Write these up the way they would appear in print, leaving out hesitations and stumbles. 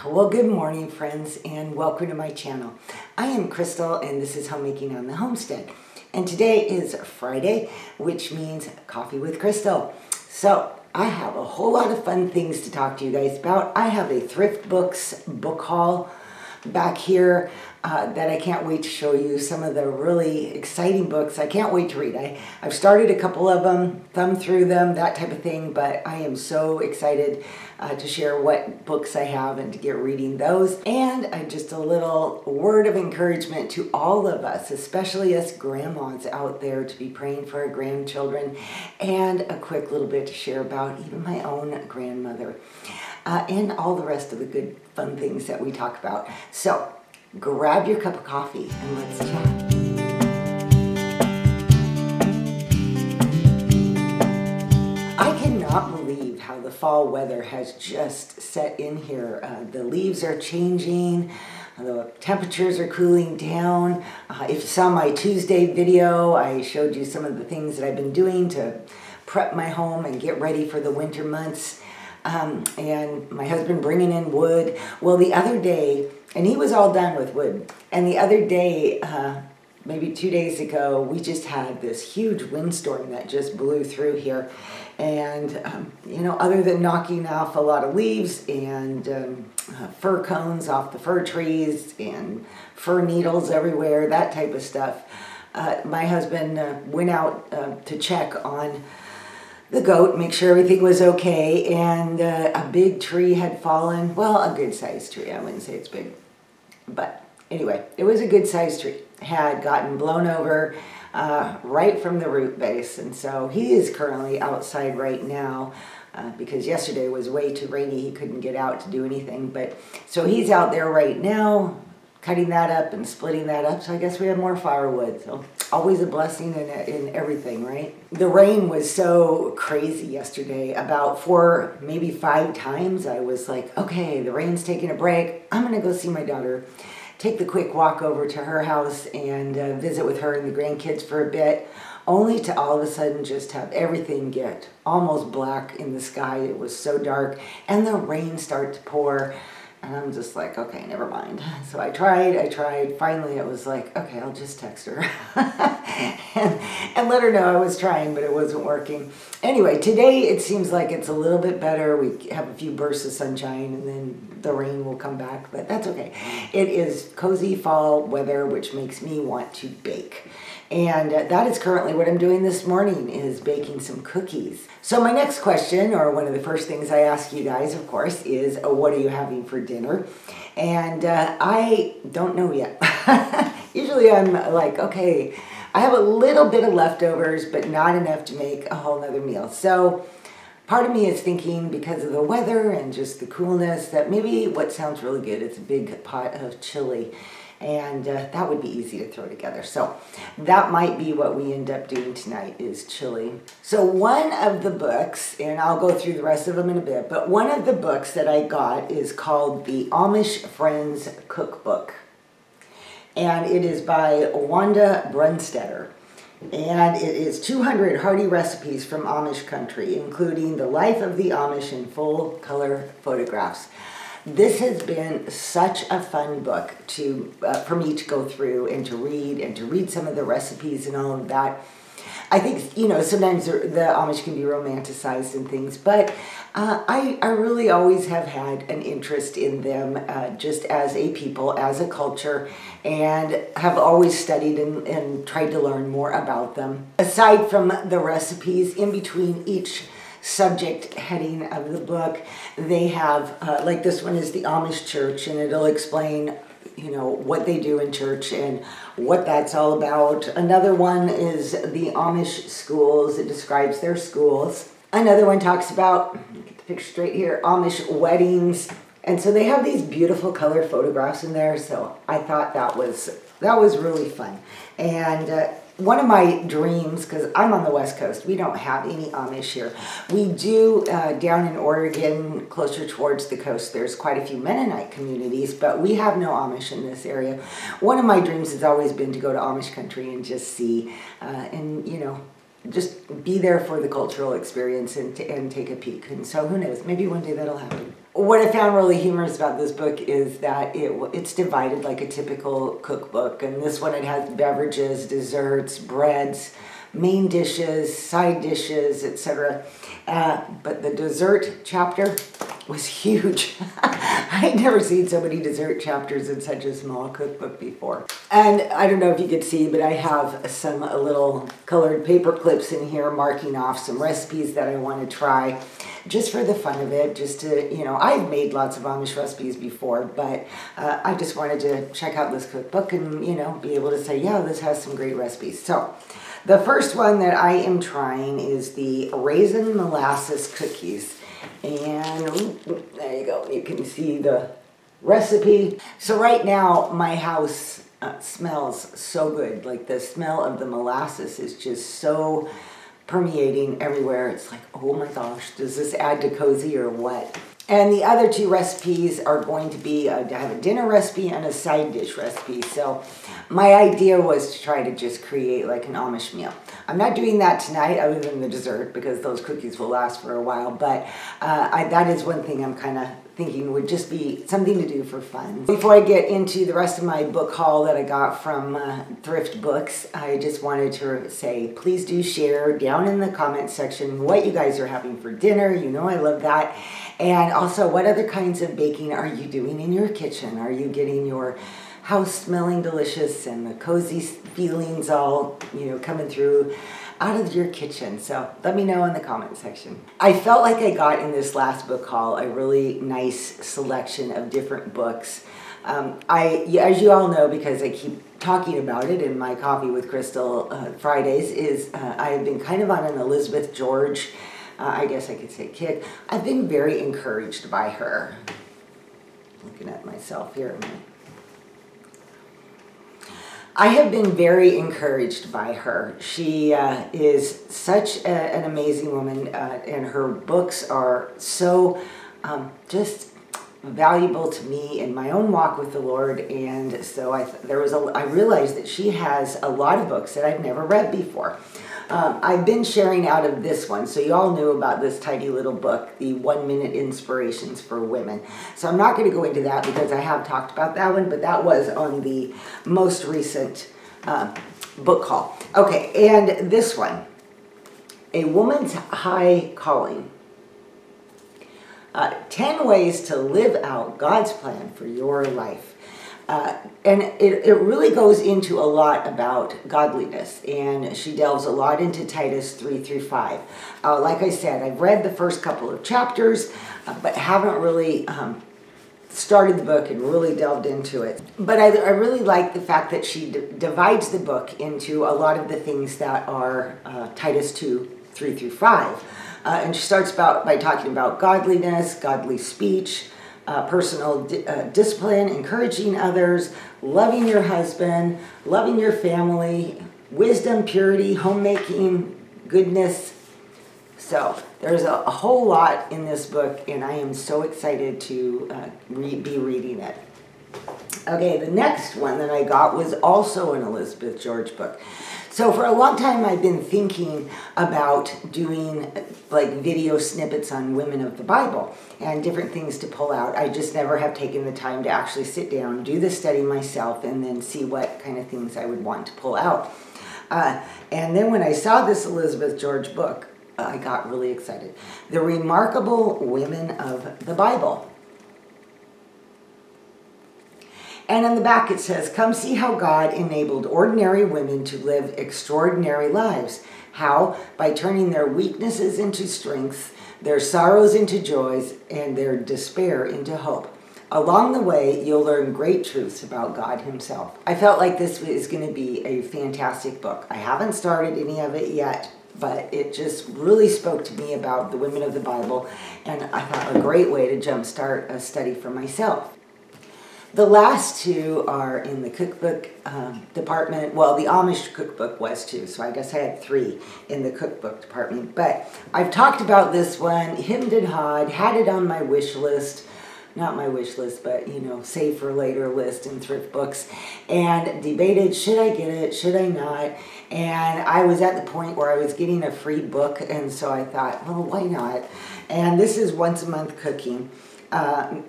Well, good morning, friends, and welcome to my channel. I am Crystal, and this is Homemaking on the Homestead. And today is Friday, which means Coffee with Crystal. So I have a whole lot of fun things to talk to you guys about. I have a ThriftBooks book haul back here that I can't wait to show you. Some of the really exciting books I can't wait to read. I've started a couple of them, thumbed through them, that type of thing, but I am so excited to share what books I have and to get reading those. And just a little word of encouragement to all of us, especially us grandmas out there, to be praying for our grandchildren, and a quick little bit to share about even my own grandmother. And all the rest of the good, fun things that we talk about. So, grab your cup of coffee and let's chat. I cannot believe how the fall weather has just set in here. The leaves are changing. The temperatures are cooling down. If you saw my Tuesday video, I showed you some of the things that I've been doing to prep my home and get ready for the winter months. And my husband bringing in wood. Well, the other day, and he was all done with wood, and the other day, maybe 2 days ago, we just had this huge windstorm that just blew through here. And, you know, other than knocking off a lot of leaves and fir cones off the fir trees and fir needles everywhere, that type of stuff, my husband went out to check on the goat, make sure everything was okay, and a big tree had fallen. Well, a good-sized tree. I wouldn't say it's big. But anyway, it was a good-sized tree. Had gotten blown over right from the root base, and so he is currently outside right now because yesterday was way too rainy. He couldn't get out to do anything. But so he's out there right now, cutting that up and splitting that up. So I guess we have more firewood. So always a blessing in everything, right? The rain was so crazy yesterday. About 4, maybe 5 times I was like, okay, the rain's taking a break. I'm going to go see my daughter, take the quick walk over to her house and visit with her and the grandkids for a bit, only to all of a sudden just have everything get almost black in the sky. It was so dark, and the rain started to pour. And I'm just like, okay, never mind. So I tried. Finally, it was like, okay, I'll just text her and let her know I was trying, but it wasn't working. Anyway, today it seems like it's a little bit better. We have a few bursts of sunshine, and then the rain will come back, but that's okay. It is cozy fall weather, which makes me want to bake. And that is currently what I'm doing this morning, is baking some cookies. So my next question, or one of the first things I ask you guys, of course, is what are you having for dinner? And I don't know yet. Usually I'm like, okay, I have a little bit of leftovers, but not enough to make a whole nother meal. So part of me is thinking, because of the weather and just the coolness, that maybe what sounds really good is a big pot of chili. And that would be easy to throw together. So that might be what we end up doing tonight, is chili. So one of the books, and I'll go through the rest of them in a bit, but one of the books that I got is called the Amish Friends Cookbook. And it is by Wanda Brunstetter. And it is 200 hearty recipes from Amish country, including the life of the Amish in full color photographs. This has been such a fun book for me to go through and to read some of the recipes and all of that. I think, you know, sometimes the Amish can be romanticized and things, but I really always have had an interest in them just as a people, as a culture, and have always studied and tried to learn more about them. Aside from the recipes, in between each subject heading of the book, they have, like this one is the Amish church, and it'll explain, you know, what they do in church and what that's all about. Another one is the Amish schools. It describes their schools. Another one talks about, get the picture straight here, Amish weddings. And so they have these beautiful color photographs in there, so I thought that was really fun. And one of my dreams, because I'm on the West Coast, we don't have any Amish here. We do down in Oregon, closer towards the coast, there's quite a few Mennonite communities, but we have no Amish in this area. One of my dreams has always been to go to Amish country and just see, and you know, just be there for the cultural experience and take a peek. And so who knows, maybe one day that'll happen. What I found really humorous about this book is that it's divided like a typical cookbook. And this one, it has beverages, desserts, breads, main dishes, side dishes, etc. But the dessert chapter was huge. I'd never seen so many dessert chapters in such a small cookbook before. And I don't know if you could see, but I have some little colored paper clips in here marking off some recipes that I want to try just for the fun of it, just to, I've made lots of Amish recipes before, but I just wanted to check out this cookbook and, be able to say, yeah, this has some great recipes. So the first one that I am trying is the raisin molasses cookies. And there you go, you can see the recipe. So right now my house smells so good. Like the smell of the molasses is just so permeating everywhere. It's like, oh my gosh, does this add to cozy or what? And the other two recipes are going to be, I have a dinner recipe and a side dish recipe. So my idea was to try to just create like an Amish meal. I'm not doing that tonight other than the dessert because those cookies will last for a while. But that is one thing I'm kind of thinking would just be something to do for fun. Before I get into the rest of my book haul that I got from ThriftBooks, I just wanted to say, please do share down in the comment section what you guys are having for dinner. I love that. And also, what other kinds of baking are you doing in your kitchen? Are you getting your house smelling delicious and the cozy feelings all, coming through out of your kitchen? So let me know in the comment section. I felt like I got in this last book haul a really nice selection of different books. As you all know, because I keep talking about it in my Coffee with Crystal Fridays, I have been kind of on an Elizabeth George, I guess I could say kick. I've been very encouraged by her. Looking at myself here. I have been very encouraged by her. She is such an amazing woman, and her books are so just valuable to me in my own walk with the Lord. And so I realized that she has a lot of books that I've never read before. I've been sharing out of this one, so you all knew about this tiny little book, the 1-Minute Inspirations for Women. So I'm not going to go into that because I have talked about that one, but that was on the most recent book haul. Okay, and this one, A Woman's High Calling. 10 ways to live out God's plan for your life. And it really goes into a lot about godliness, and she delves a lot into Titus 3-5. Like I said, I've read the first couple of chapters, but haven't really started the book and really delved into it. But I really like the fact that she divides the book into a lot of the things that are Titus 2:3-5. And she starts by talking about godliness, godly speech, personal discipline, encouraging others, loving your husband, loving your family, wisdom, purity, homemaking, goodness. So there's a whole lot in this book, and I am so excited to be reading it. Okay, the next one that I got was also an Elizabeth George book. So for a long time, I've been thinking about doing like video snippets on women of the Bible and different things to pull out. I just never have taken the time to actually sit down, do the study myself, and then see what kind of things I would want to pull out. And then when I saw this Elizabeth George book, I got really excited. The Remarkable Women of the Bible. And on the back it says, come see how God enabled ordinary women to live extraordinary lives. How? By turning their weaknesses into strengths, their sorrows into joys, and their despair into hope. Along the way, you'll learn great truths about God himself. I felt like this is going to be a fantastic book. I haven't started any of it yet, but it just really spoke to me about the women of the Bible, and I thought a great way to jumpstart a study for myself. The last two are in the cookbook department. Well, the Amish cookbook was too, so I guess I had 3 in the cookbook department. But I've talked about this one, hemmed and hawed, had it on my wish list. Not my wish list, but, save for later list in ThriftBooks. And debated, should I get it, should I not? And I was at the point where I was getting a free book, and so I thought, well, why not? And this is Once a Month Cooking.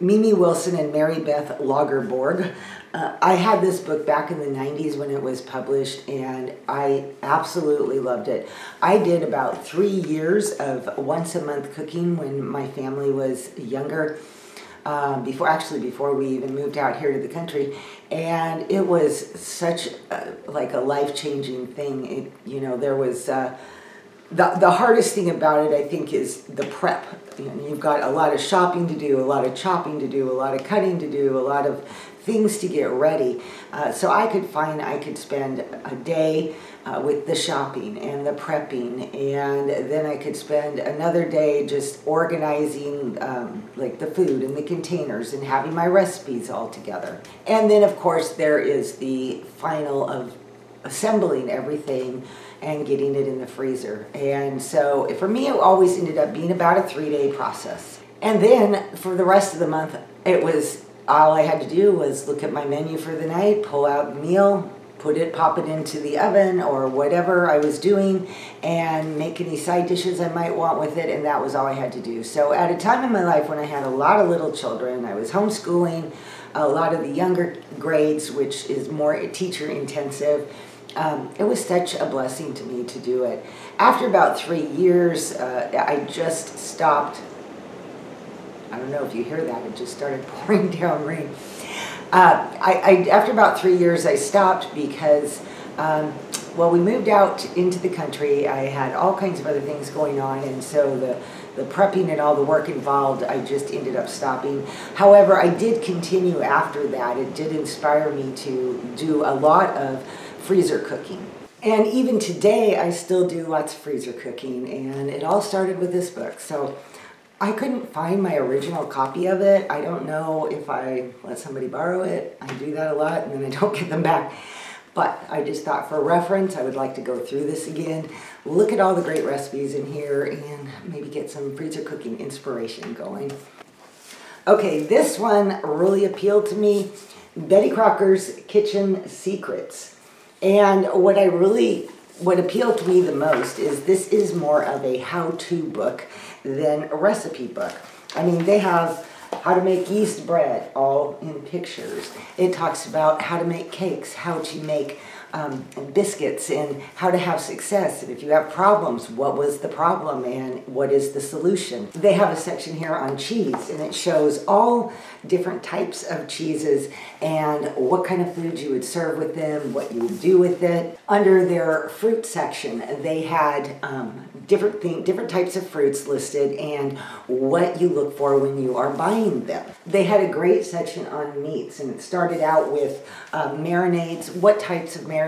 Mimi Wilson and Mary Beth Lagerborg. I had this book back in the 90s when it was published, and I absolutely loved it. I did about 3 years of once-a-month cooking when my family was younger, before we even moved out here to the country, and it was such like a life-changing thing. There was the hardest thing about it, I think, is the prep. You've got a lot of shopping to do, a lot of chopping to do, a lot of cutting to do, a lot of things to get ready. So I could spend a day with the shopping and the prepping, and then I could spend another day just organizing like the food and the containers and having my recipes all together. And then of course there is the final of assembling everything and getting it in the freezer. And so for me, it always ended up being about a 3-day process. And then for the rest of the month, it was all I had to do was look at my menu for the night, pull out the meal, pop it into the oven or whatever I was doing, and make any side dishes I might want with it, and that was all I had to do. So at a time in my life when I had a lot of little children, I was homeschooling a lot of the younger grades, which is more teacher intensive. It was such a blessing to me to do it. After about 3 years, I just stopped. I don't know if you hear that, it just started pouring down rain. After about 3 years, I stopped because, we moved out into the country. I had all kinds of other things going on, and so the prepping and all the work involved, I just ended up stopping. However, I did continue after that. It did inspire me to do a lot of freezer cooking. And even today, I still do lots of freezer cooking, and it all started with this book. So I couldn't find my original copy of it. I don't know if I let somebody borrow it. I do that a lot, and then I don't get them back. But I just thought for reference, I would like to go through this again, look at all the great recipes in here, and maybe get some freezer cooking inspiration going. Okay, this one really appealed to me, Betty Crocker's Kitchen Secrets. And what appealed to me the most is this is more of a how-to book than a recipe book. I mean, they have how to make yeast bread, all in pictures. It talks about how to make cakes, how to make biscuits, and how to have success. And if you have problems, what was the problem and what is the solution? They have a section here on cheese, and it shows all different types of cheeses and what kind of foods you would serve with them, what you would do with it. Under their fruit section, they had different types of fruits listed and what you look for when you are buying them. They had a great section on meats, and it started out with marinades, what types of marinades,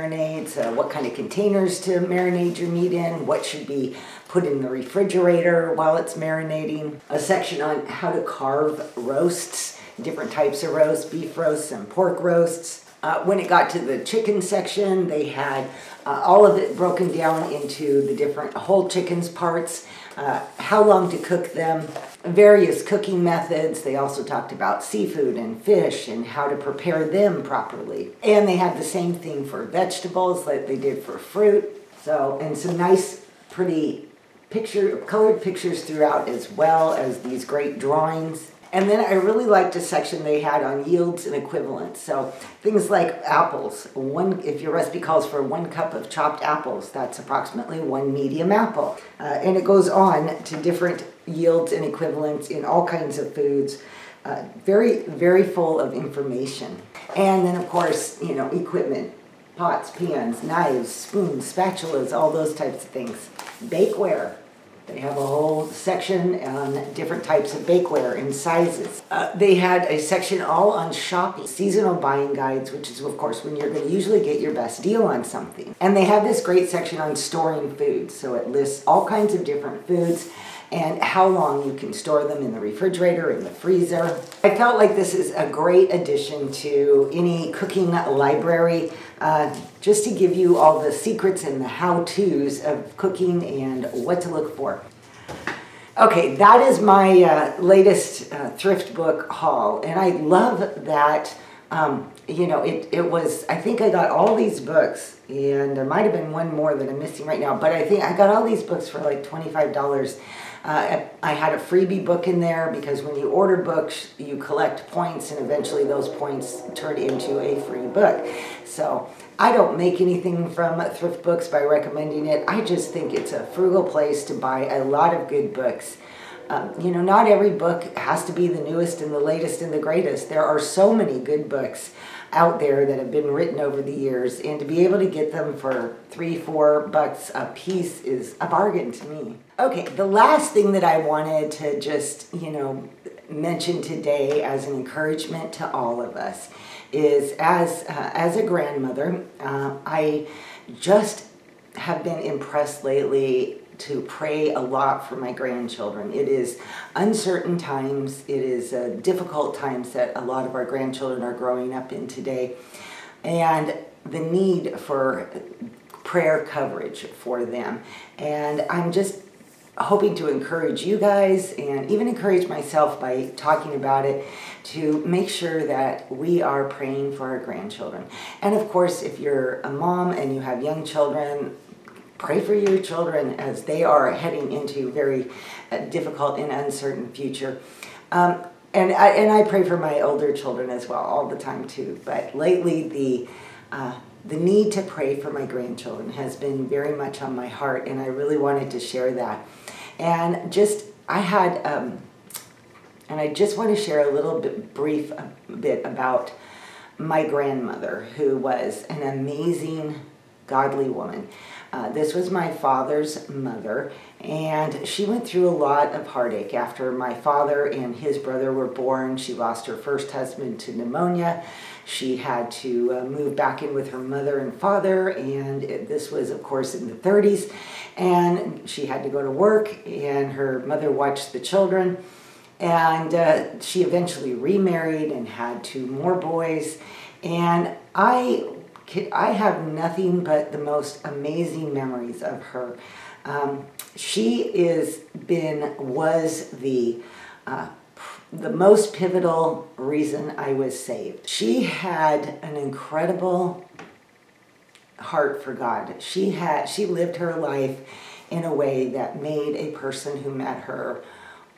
what kind of containers to marinate your meat in, what should be put in the refrigerator while it's marinating. A section on how to carve roasts, different types of roasts, beef roasts and pork roasts. When it got to the chicken section, they had all of it broken down into the different whole chickens parts, how long to cook them, various cooking methods. They also talked about seafood and fish and how to prepare them properly. And they had the same thing for vegetables like they did for fruit. So, and some nice, pretty colored pictures throughout, as well as these great drawings. And then I really liked a section they had on yields and equivalents. So things like apples. If your recipe calls for 1 cup of chopped apples, that's approximately 1 medium apple. And it goes on to different yields and equivalents in all kinds of foods. Very, very full of information. And then of course, equipment. Pots, pans, knives, spoons, spatulas, all those types of things. Bakeware. They have a whole section on different types of bakeware and sizes. They had a section all on shopping, seasonal buying guides, which is, of course, when you're going to usually get your best deal on something. And they have this great section on storing foods. So it lists all kinds of different foods and how long you can store them in the refrigerator, in the freezer. I felt like this is a great addition to any cooking library, just to give you all the secrets and the how-tos of cooking and what to look for. Okay, that is my latest thrift book haul, and I love that. It was, I think I got all these books, and there might have been one more that I'm missing right now, but I think I got all these books for like $25. I had a freebie book in there because when you order books, you collect points and eventually those points turn into a free book. So I don't make anything from ThriftBooks by recommending it. I just think it's a frugal place to buy a lot of good books. Not every book has to be the newest and the latest and the greatest. There are so many good books out there that have been written over the years, and to be able to get them for $3-4 a piece is a bargain to me. Okay, the last thing that I wanted to just, mention today as an encouragement to all of us is as a grandmother, I just have been impressed lately to pray a lot for my grandchildren. It is uncertain times. It is difficult times that a lot of our grandchildren are growing up in today. And the need for prayer coverage for them. And I'm just hoping to encourage you guys and even encourage myself by talking about it to make sure that we are praying for our grandchildren. And of course, if you're a mom and you have young children, pray for your children as they are heading into a very difficult and uncertain future. And I pray for my older children as well all the time too. But lately, the need to pray for my grandchildren has been very much on my heart, and I really wanted to share that. And I just want to share a little brief bit about my grandmother, who was an amazing, godly woman. This was my father's mother, and she went through a lot of heartache after my father and his brother were born. She lost her first husband to pneumonia. She had to move back in with her mother and father, and this was, of course, in the 30s, and she had to go to work, and her mother watched the children, and she eventually remarried and had 2 more boys, and I have nothing but the most amazing memories of her. She was the most pivotal reason I was saved. She had an incredible heart for God. She lived her life in a way that made a person who met her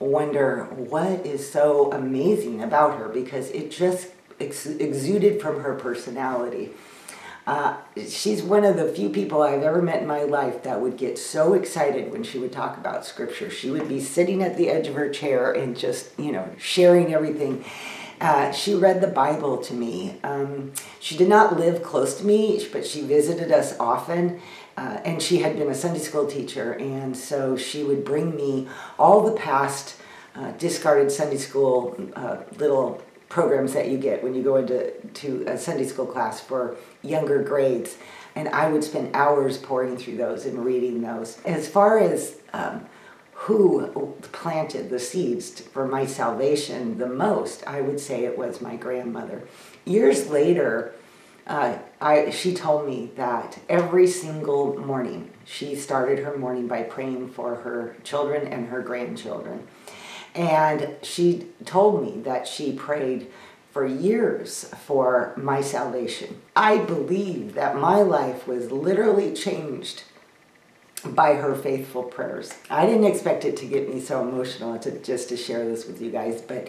wonder what is so amazing about her, because it just exuded from her personality. She's one of the few people I've ever met in my life that would get so excited when she would talk about Scripture. She would be sitting at the edge of her chair and just, sharing everything. She read the Bible to me. She did not live close to me, but she visited us often. And she had been a Sunday school teacher, and so she would bring me all the past discarded Sunday school little programs that you get when you go into a Sunday school class for younger grades, and I would spend hours pouring through those and reading those. As far as who planted the seeds for my salvation the most, I would say it was my grandmother. Years later, she told me that every single morning she started her morning by praying for her children and her grandchildren. And she told me that she prayed for years for my salvation. I believe that my life was literally changed by her faithful prayers. I didn't expect it to get me so emotional just to share this with you guys, but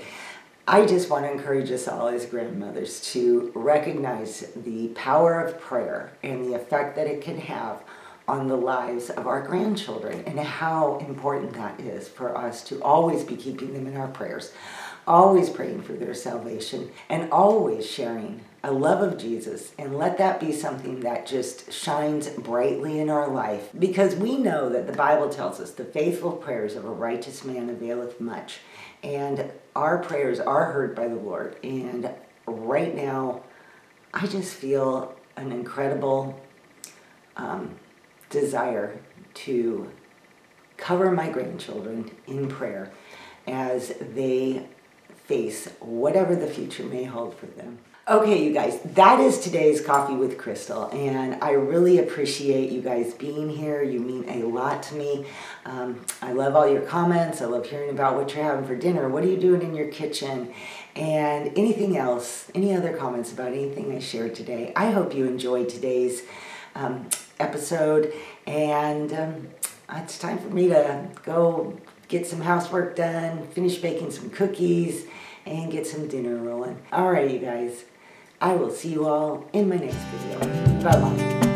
I just want to encourage us all as grandmothers to recognize the power of prayer and the effect that it can have on the lives of our grandchildren, and how important that is for us to always be keeping them in our prayers, always praying for their salvation, and always sharing a love of Jesus, and let that be something that just shines brightly in our life, because we know that the Bible tells us the faithful prayers of a righteous man availeth much, and our prayers are heard by the Lord. And right now, I just feel an incredible desire to cover my grandchildren in prayer as they face whatever the future may hold for them. Okay, you guys, that is today's Coffee with Crystal, and I really appreciate you guys being here. You mean a lot to me. I love all your comments. I love hearing about what you're having for dinner. What are you doing in your kitchen? And anything else, any other comments about anything I shared today. I hope you enjoyed today's episode, and it's time for me to go get some housework done, finish baking some cookies, and get some dinner rolling. Alright, you guys. I will see you all in my next video. Bye-bye.